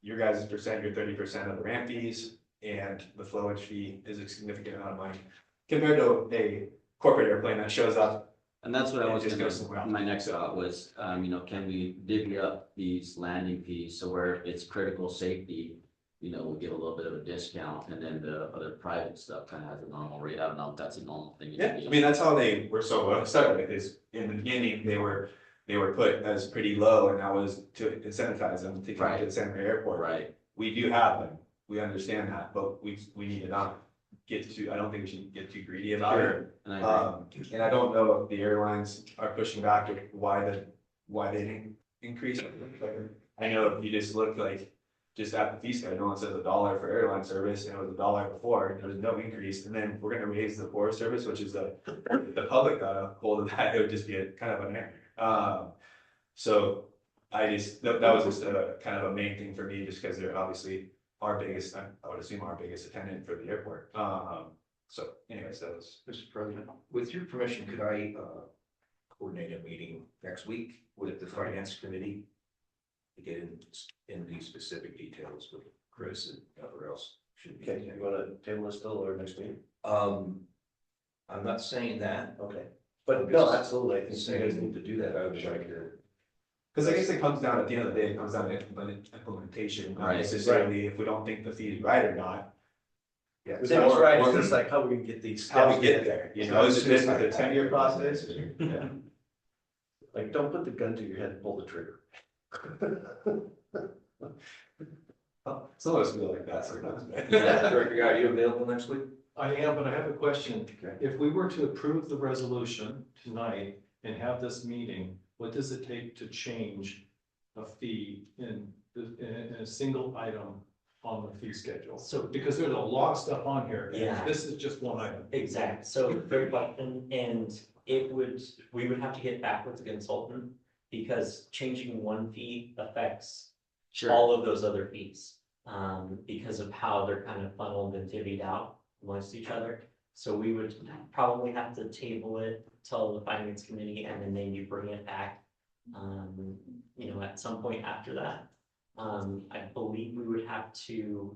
your guys' percent, your 30% of the ramp fees, and the flowage fee is a significant amount of money compared to a corporate airplane that shows up.
And that's what I was
It just
gonna,
goes somewhere else.
my next thought was, can we divvy up these landing fees so where it's critical safety, we'll give a little bit of a discount, and then the other private stuff kind of has a normal rate. I don't know if that's a normal thing.
Yeah, I mean, that's how they were so started with is in the beginning, they were put as pretty low, and that was to incentivize them to come to the Santa Fe airport.
Right.
We do have them. we understand that, but we need to not get too, I don't think we should get too greedy about it.
And I agree.
And I don't know if the airlines are pushing back to why they didn't increase. I know if you just look like, just at the fee schedule, it says $1 for airline service, and it was $1 before, there was no increase, and then we're gonna raise the Forest Service, which is the public got a hold of that, it would just be a kind of an error. So I just, that was just a kind of a main thing for me, just because they're obviously our biggest, I would assume our biggest attendant for the airport. So anyways, that was.
Mr. President, with your permission, could I coordinate a meeting next week with the finance committee to get in these specific details with Chris and whoever else should be?
Okay, you wanna table this till or next meeting?
I'm not saying that.
Okay, but no, absolutely, I think you guys need to do that.
I would like to.
Cause I guess it comes down, at the end of the day, it comes down to implementation, not
Right.
necessarily if we don't think the fee is right or not. Yeah.
We think it's right, it's just like how we can get these.
How we
steps
get
in.
there, you know, is it just like a 10-year process?
Yeah. Like, don't put the gun to your head and pull the trigger.
Some of us feel like that sometimes.
Director Guy, are you available next week?
I am, but I have a question.
Okay.
If we were to approve the resolution tonight and have this meeting, what does it take to change a fee in a single item on the fee schedule?
So-
Because there's a lot of stuff on here. and
Yeah.
This is just one item.
Exact, so great question, and we would have to get back with the consultant, because changing one fee affects
Sure.
all of those other fees, because of how they're kind of funneled and divvied out amongst each other. So we would probably have to table it till the finance committee, and then maybe bring it back, at some point after that. I believe we would have to,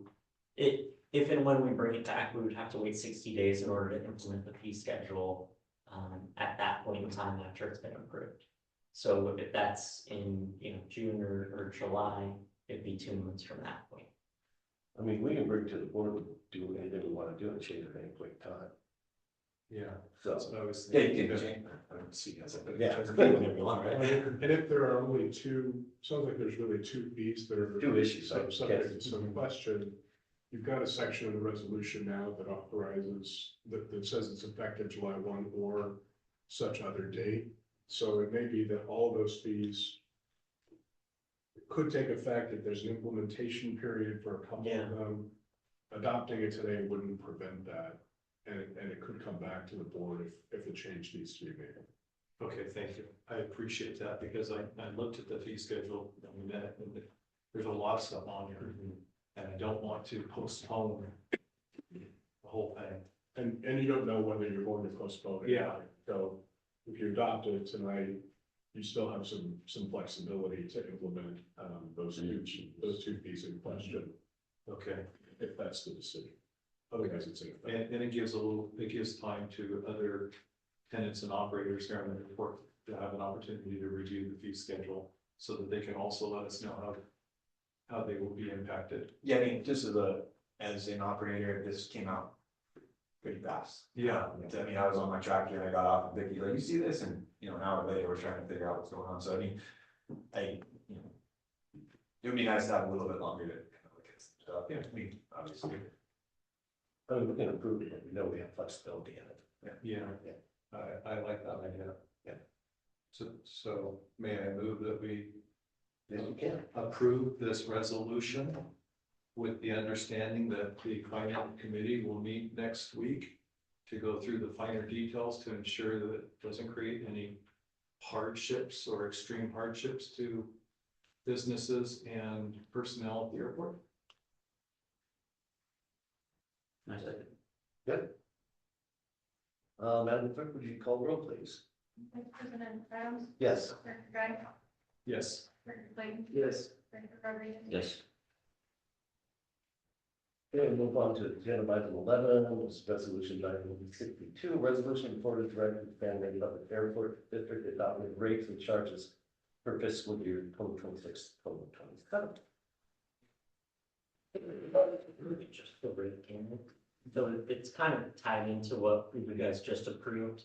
if and when we bring it back, we would have to wait 60 days in order to implement the fee schedule, at that point in time after it's been approved. So if that's in, June or July, it'd be 2 months from that point.
I mean, we can bring it to the board, do anything we wanna do and change it at any point in time,
Yeah,
so.
that's what I was
Yeah,
thinking.
you can change, I don't see as a.
Yeah.
Whenever you want, right?
And if there are only two, sounds like there's really two fees that are.
Two issues, I
Subject
guess.
to some question. You've got a section of the resolution now that authorizes, that says it's effective July 1 or such other date. So it may be that all of those fees could take effect if there's an implementation period for a couple
Yeah.
of them. Adopting it today wouldn't prevent that, and it could come back to the board if the change needs to be made.
Okay, thank you. I appreciate that, because I looked at the fee schedule, and we met, and there's a lot of stuff on here. And I don't want to postpone the whole thing.
And you don't know whether you're going to postpone it.
Yeah.
So if you adopt it tonight, you still have some flexibility to implement those two fees in question,
Okay,
if that's the decision. Otherwise, it's in effect.
and it gives time to other tenants and operators here in the report to have an opportunity to review the fee schedule, so that they can also let us know how they will be impacted.
Yeah, I mean, just as an operator, this came out pretty fast.
Yeah.
I mean, I was on my tractor and I got off and Vicky, like, you see this? And, an hour later, we're trying to figure out what's going on. So I mean, it would be nice to have a little bit longer to kind of look at stuff. Yeah, I mean, obviously.
I mean, we can approve it, but we know we have flexibility in it.
Yeah, I like that idea.
Yeah.
So may I move that we
Yes, you can.
approve this resolution with the understanding that the finance committee will meet next week to go through the finer details to ensure that it doesn't create any hardships or extreme hardships to businesses and personnel at the airport?
Nice.
Good. Madam Clerk, would you call the roll, please?
Vice President Adams,
Yes.
Director Guy,
Yes.
Director Clayton,
Yes.
Director Rodriguez.
Yes.
Okay, we'll move on to agenda item 11, which is resolution 962, resolution for the director of the Fan Lake Public Airport District adopting rates and charges for fiscal year 2026, 2027.
Just the rate again. So it's kind of tied into what you guys just approved.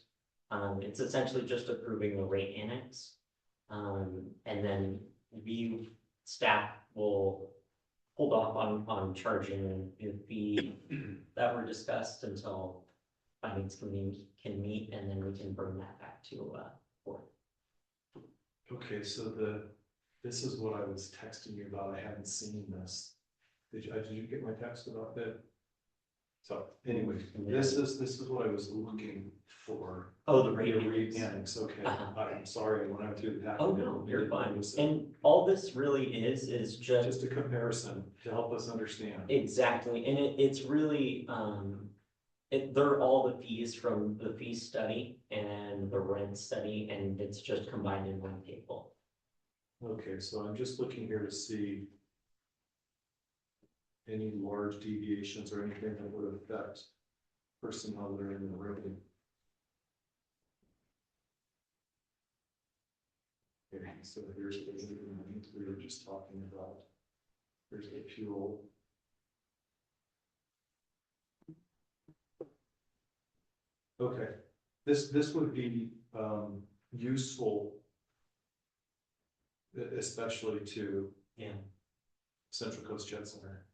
It's essentially just approving the rate annex. And then staff will hold off on charging the fee that were discussed until finance committee can meet, and then we can bring that back to, board.
Okay, so this is what I was texting you about. I haven't seen this. Did you get my text about that? So anyway, this is what I was looking for.
Oh, the rate.
Annex, okay.
Uh-huh.
I'm sorry, I went out through the packet.
Oh, no, you're fine. And all this really is just.
Just a comparison to help us understand.
Exactly, and it's really, they're all the fees from the fee study and the rent study, and it's just combined in one table.
Okay, so I'm just looking here to see any large deviations or anything that would affect personnel that are in the room. Okay, so here's the we were just talking about. Here's the fuel. Okay, this would be useful, especially to
Yeah.
Central Coast Jet Center.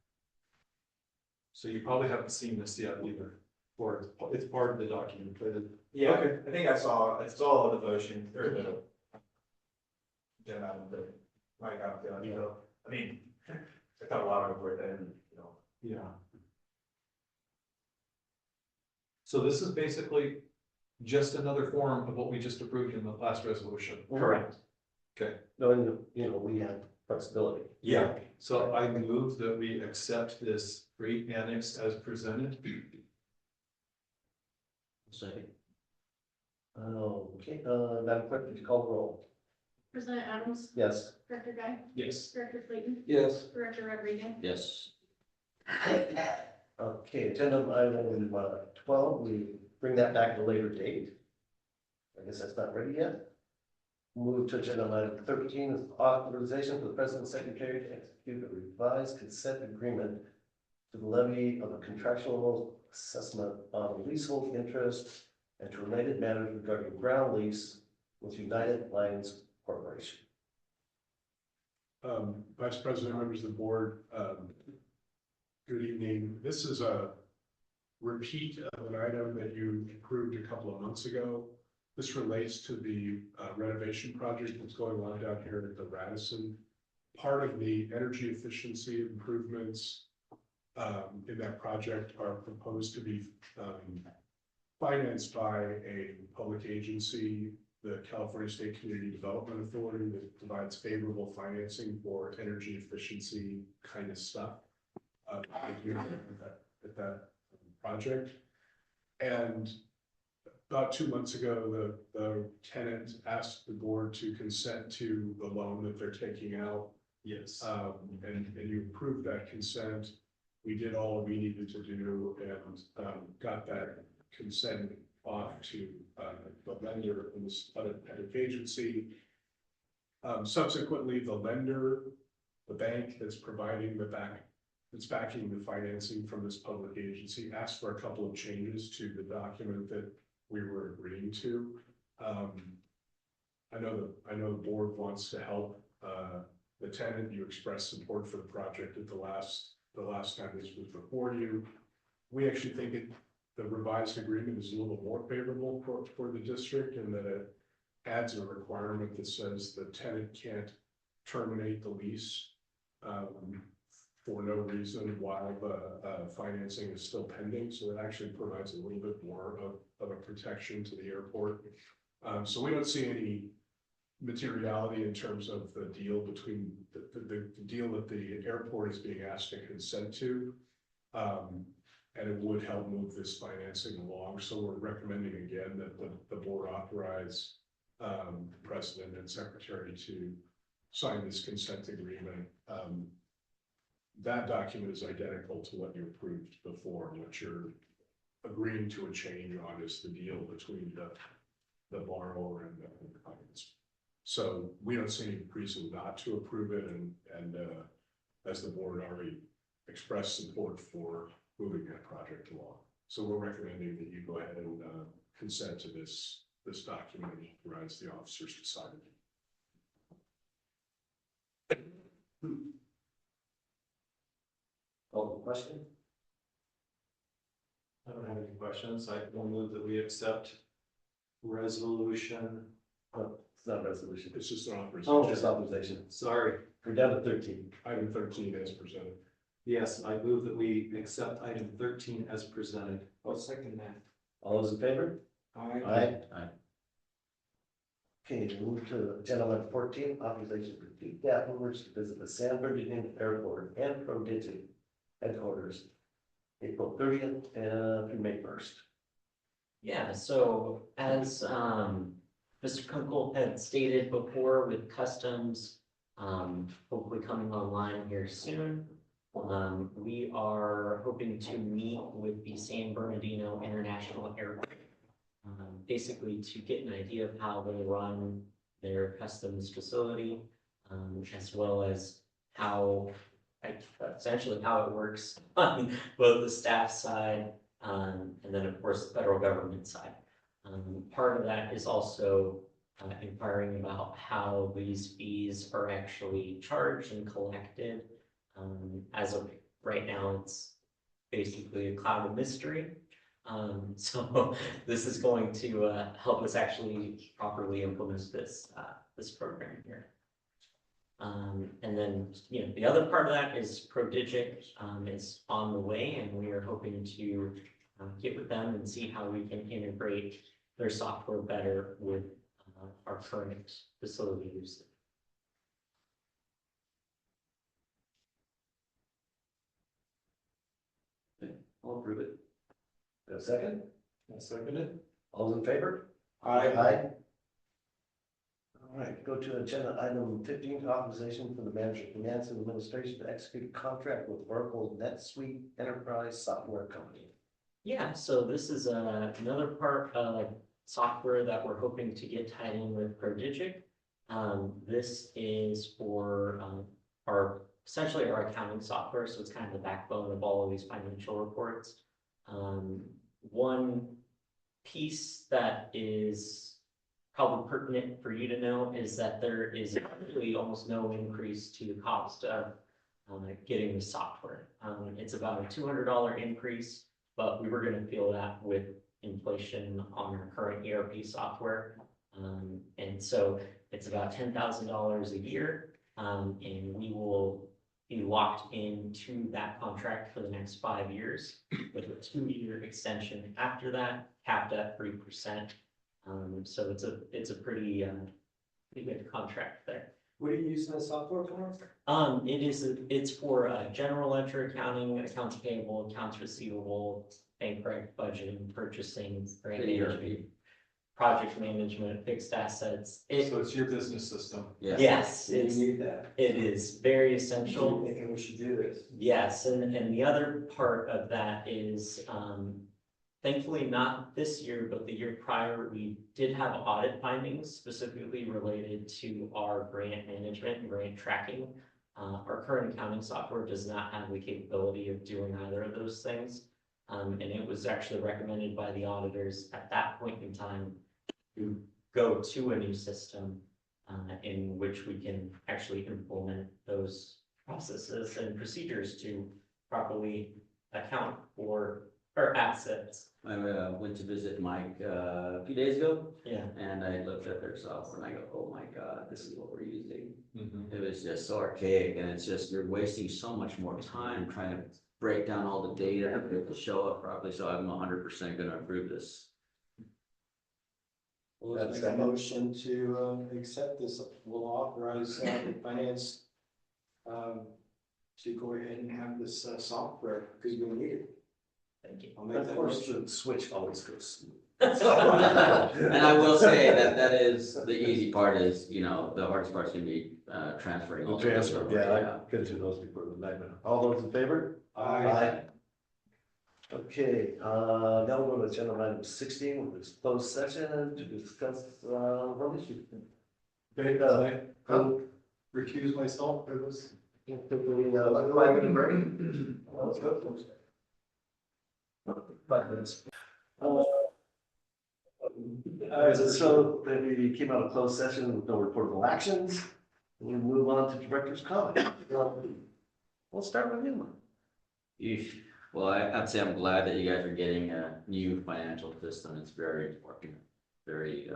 So you probably haven't seen this yet either, or it's part of the document, but
Yeah, okay, I think I saw the motion, or the. The, Mike, I mean, I got a lot of work in, you know.
yeah. So this is basically just another form of what we just approved in the last resolution.
Correct.
Okay.
Knowing, you know, we have flexibility.
Yeah, so I move that we accept this rate annex as presented.
Second.
Okay, Madam Clerk, would you call the roll?
President Adams,
Yes.
Director Guy,
Yes.
Director Clayton,
Yes.
Director Rodriguez.
Yes.
Okay, agenda item 12, we bring that back at a later date. I guess that's not ready yet. Move to agenda item 13 is authorization for the president and secretary to execute a revised consent agreement to the levy of a contractual assessment on leasehold interest and to related matters regarding ground lease with United Lines Corporation.
Vice President, members of the board, good evening. This is a repeat of an item that you approved a couple of months ago. This relates to the renovation project that's going on down here at the Radisson. Part of the energy efficiency improvements in that project are proposed to be financed by a public agency, the California State Community Development Authority, that provides favorable financing for energy efficiency kind of stuff at that project. And about 2 months ago, the tenant asked the board to consent to the loan that they're taking out.
Yes.
And you approved that consent. We did all we needed to do and got that consent off to the lender in this public agency. Subsequently, the lender, the bank that's providing that's backing the financing from this public agency, asked for a couple of changes to the document that we were agreeing to. I know the board wants to help the tenant. You expressed support for the project at the last time this was before you. We actually think the revised agreement is a little more favorable for the district, and that it adds a requirement that says the tenant can't terminate the lease for no reason while the financing is still pending. So it actually provides a little bit more of a protection to the airport. So we don't see any materiality in terms of the deal between the deal that the airport is being asked to consent to. And it would help move this financing along. So we're recommending again that the board authorize the president and secretary to sign this consent agreement. That document is identical to what you approved before. What you're agreeing to a change on is the deal between the borrower and the clients. So we don't see any reason not to approve it, and as the board already expressed support for moving that project along. So we're recommending that you go ahead and consent to this document and authorize the officers to sign it.
Call the question?
I don't have any questions. I will move that we accept resolution,
It's not a resolution.
It's just an
Oh, just
authorization.
authorization.
sorry.
We're down to 13.
Item 13 as presented.
Yes, I move that we accept item 13 as presented.
I'll second that.
All those in favor?
Aye.
Aye.
Okay, move to agenda item 14, authorization for Pete staff members to visit the San Bernardino Airport and ProDigi headquarters, April 30th through May 1st.
Yeah, so as Mr. Kunkel had stated before with customs, hopefully coming online here soon. We are hoping to meet with the San Bernardino International Airport. Basically to get an idea of how they run their customs facility, as well as how, essentially how it works on both the staff side, and then of course the federal government side. Part of that is also inquiring about how these fees are actually charged and collected. As of right now, it's basically a cloud of mystery. So this is going to help us actually properly implement this this program here. And then, you know, the other part of that is ProDigi is on the way, and we are hoping to get with them and see how we can integrate their software better with our current facility usage.
I'll approve it.
A second?
I second it.
All those in favor?
Aye.
All right, go to agenda item 15, authorization for the manager of finance and administration to execute a contract with Oracle NetSuite Enterprise Software Company.
Yeah, so this is another part of software that we're hoping to get tied in with ProDigi. This is for our essentially our accounting software, so it's kind of the backbone of all of these financial reports. One piece that is probably pertinent for you to know is that there is actually almost no increase to the cost of getting the software. It's about a $200 increase, but we were going to feel that with inflation on our current ERP software. And so it's about $10,000 a year, and we will be locked into that contract for the next 5 years with a 2-year extension after that, capped at 3%. So it's a pretty good contract there.
What are you using the software for?
It's for general ledger accounting, accounts payable, accounts receivable, bank rec, budgeting, purchasing, grant
The ERP.
management, project management, fixed assets.
So it's your business system.
Yeah.
Yes,
You
it
need that.
is very
I'm
essential.
thinking we should do this.
Yes, and the other part of that is, thankfully not this year, but the year prior, we did have audit findings specifically related to our grant management and grant tracking. Our current accounting software does not have the capability of doing either of those things. And it was actually recommended by the auditors at that point in time to go to a new system in which we can actually implement those processes and procedures to properly account for our assets.
I went to visit Mike a few days ago,
Yeah.
and I looked at their software and I go, oh my God, this is what we're using.
Mhm.
It was just so archaic, and it's just, you're wasting so much more time trying to break down all the data to show up properly, so I'm 100% gonna approve this.
Well, let's make a motion to accept this. We'll authorize the finance to go ahead and have this software because we need it.
Thank you.
I'll make
Of
that
course,
motion.
the switch always goes.
And I will say that is, the easy part is, you know, the hardest part's gonna be transferring. all the
Transfer,
data.
yeah, I could do those before the nightmare. All those in favor?
Aye.
Okay, now we'll go to agenda item 16, which is closed session to discuss, what issue? Okay,
I'll recuse myself for this.
like 5-minute break. Let's go. 5 minutes. So we came out of closed session with no reportable actions. We move on to director's comment. We'll start with you.
Well, I'd say I'm glad that you guys are getting a new financial system. It's very important, very,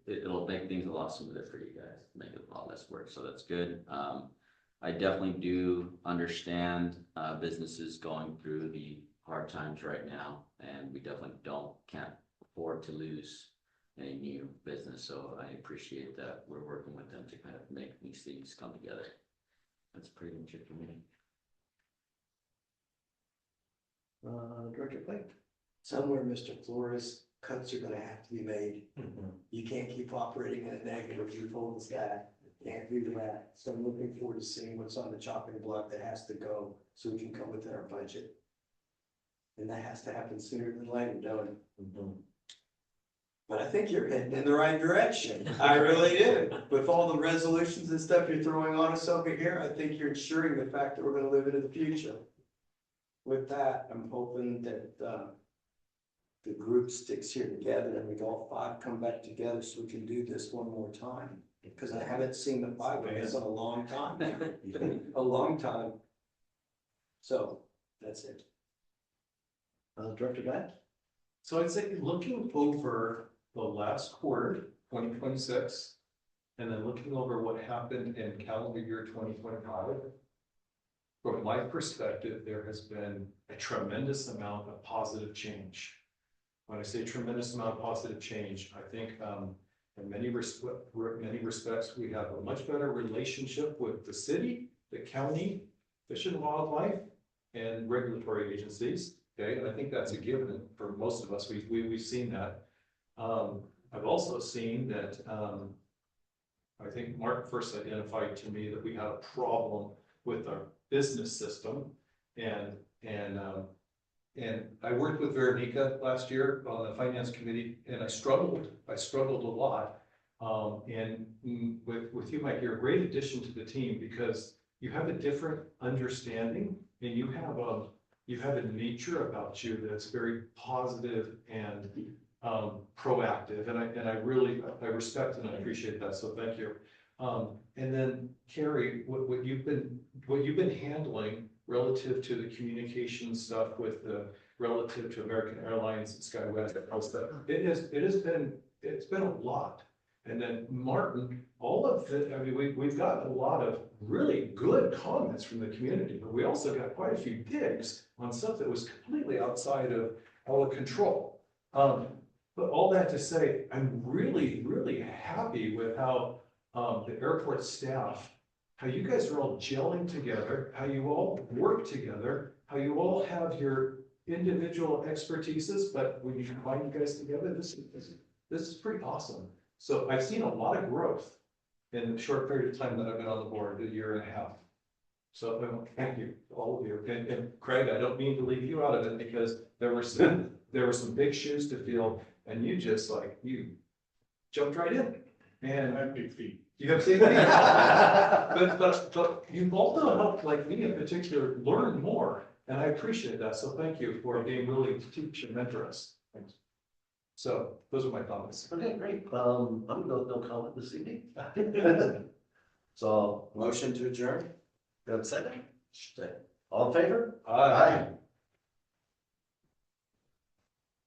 it'll make things a lot smoother for you guys, make it a lot less work, so that's good. I definitely do understand, businesses going through the hard times right now, and we definitely can't afford to lose any new business, so I appreciate that we're working with them to kind of make these things come together. That's pretty much it for me.
Director Blake?
Somewhere, Mr. Flores, cuts are gonna have to be made. You can't keep operating in a negative, you told us that. Can't do that. So I'm looking forward to seeing what's on the chopping block that has to go, so we can come within our budget. And that has to happen sooner than later, don't it? But I think you're heading in the right direction. I really do. With all the resolutions and stuff you're throwing on us over here, I think you're ensuring the fact that we're gonna live into the future. With that, I'm hoping that, the group sticks here together and we all five come back together so we can do this one more time. Because I haven't seen the five of us in a long time, a long time. So, that's it.
Director Guy?
So I'd say looking over the last quarter, 2026, and then looking over what happened in calendar year 2025. From my perspective, there has been a tremendous amount of positive change. When I say tremendous amount of positive change, I think in many respects, we have a much better relationship with the city, the county, Fish and Wildlife, and regulatory agencies. Okay, and I think that's a given for most of us. We've seen that. I've also seen that I think Mark first identified to me that we had a problem with our business system, and I worked with Veronica last year on the finance committee, and I struggled a lot. And with you, Mike, you're a great addition to the team because you have a different understanding, and you have a nature about you that's very positive and proactive, and I really respect and I appreciate that. So thank you. And then Carrie, what you've been handling relative to the communication stuff with relative to American Airlines and SkyWest, it's been a lot. And then Martin, all of it, I mean, we've got a lot of really good comments from the community, but we also got quite a few digs on stuff that was completely outside of our control. But all that to say, I'm really, really happy with how the airport staff, how you guys are all gelling together, how you all work together, how you all have your individual expertises, but when you combine you guys together, this is pretty awesome. So I've seen a lot of growth in the short period of time that I've been on the board, a year and a half. So thank you, all of you. And Craig, I don't mean to leave you out of it because there were some big shoes to fill, and you just you jumped right in. And
I have big feet.
you have big feet. but you've also helped, like me in particular, learn more, and I appreciate that. So thank you for being willing to teach and mentor us. Thanks. So those are my comments.
Okay, great. I'm no comment this evening. So,
Motion to adjourn?
you have a second? All in favor?
Aye.